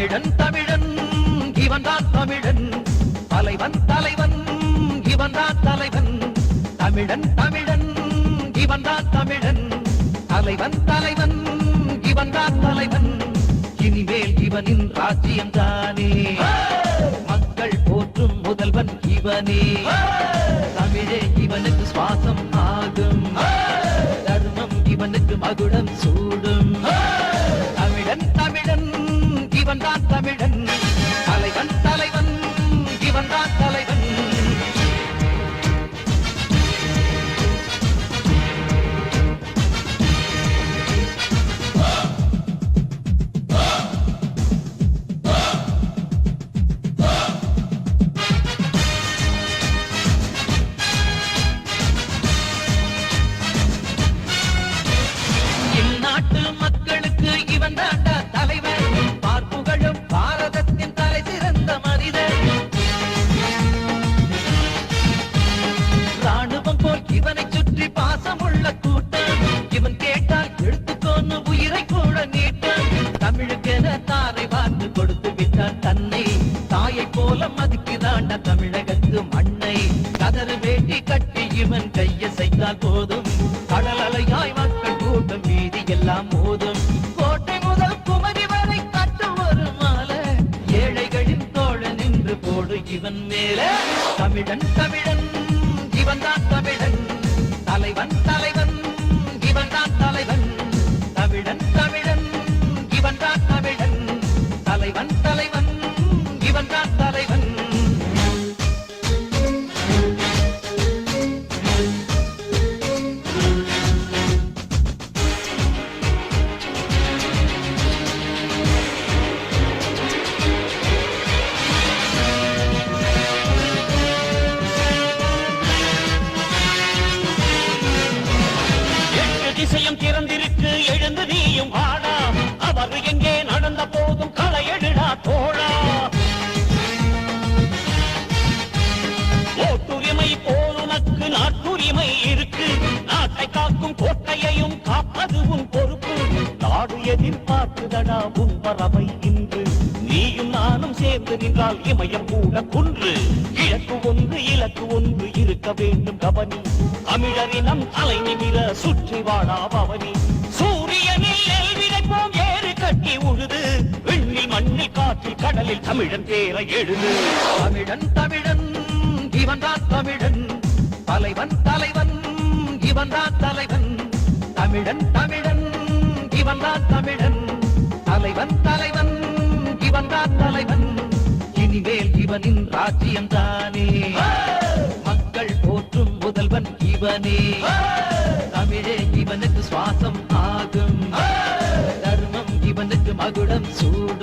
தமிழன் தமிழன் இவன்தான் தமிழன், தலைவன் தலைவன் இவன்தான் தலைவன். தமிழன் தமிழன் இவன்தான் தமிழன், தலைவன் தலைவன் இவன்தான் தலைவன். இனிமேல் இவனின் ராஜ்யம் தானே, மக்கள் போற்றும் முதல்வன் இவனே. தமிழே இவனுக்கு சுவாசம் ஆகும், தர்மம் இவனுக்கு மகுடம் சூடும். தமிழன் தமிழன் இவன்தான் தமிழன், தலைவன் தலைவன் இவன்தான் தலைவன். தமிழகத்து மண்ணை கதறு வேட்டி கட்டி இவன் கையசைத்தால் போதும், கடல் அலையாய் மக்கள் கூட்டம் மீதி எல்லாம் போதும். கோட்டை முதல் குமரி வரை கட்டு ஒரு மாலை, ஏழைகளின் தோழன் நின்று போடு இவன் மேல. தமிழன் தமிழன் இவன்தான் தமிழன், தலைவன் தலைவன் இவன்தான் தலைவன். தமிழன் தமிழன் இவன்தான் தமிழன், தலைவன் தலைவன் இவன்தான் தலைவன். அதிசயம் திறந்திருக்கு, எழுந்து நீயும் ஆடா. அவர் எங்கே நடந்த போதும் களை எடுடா தோழா. ஓட்டுரிமை போல் உனக்கு நாட்டுரிமை இருக்கு, நாட்டை காக்கும் கோட்டையையும் காப்பது உன் பொறுப்பு. நாடு எதிர்பார்க்குதடா உன் பறவை இன்று, நீயும் நானும் சேர்ந்து நின்றால் இமயம் கூட குன்று. இலக்கு ஒன்று இலக்கு ஒன்று இருக்க வேண்டும் கவனி, தமிழரினம் தலை நிமிர சுற்றி வாழா பவனி. சூரியனில் நெல் விதைப்போம் ஏறு கட்டி உழுது, விண்ணில் மண்ணில் காற்றில் கடலில் தமிழன் பேரை எழுது. தமிழன் தமிழன் இவன்தான் தமிழன், தலைவன் தலைவன் இவன்தான் தலைவன். தமிழன் தமிழன் இவன்தான் தமிழன், தலைவன் தலைவன் இவன்தான் தலைவன். இனிமேல் இவனின் ராஜ்யம் தானே, மக்கள் போற்றும் முதல்வன் இவனே. தமிழே இவனுக்கு சுவாசம் ஆகும், தர்மம் இவனுக்கு மகுடம் சூடும்.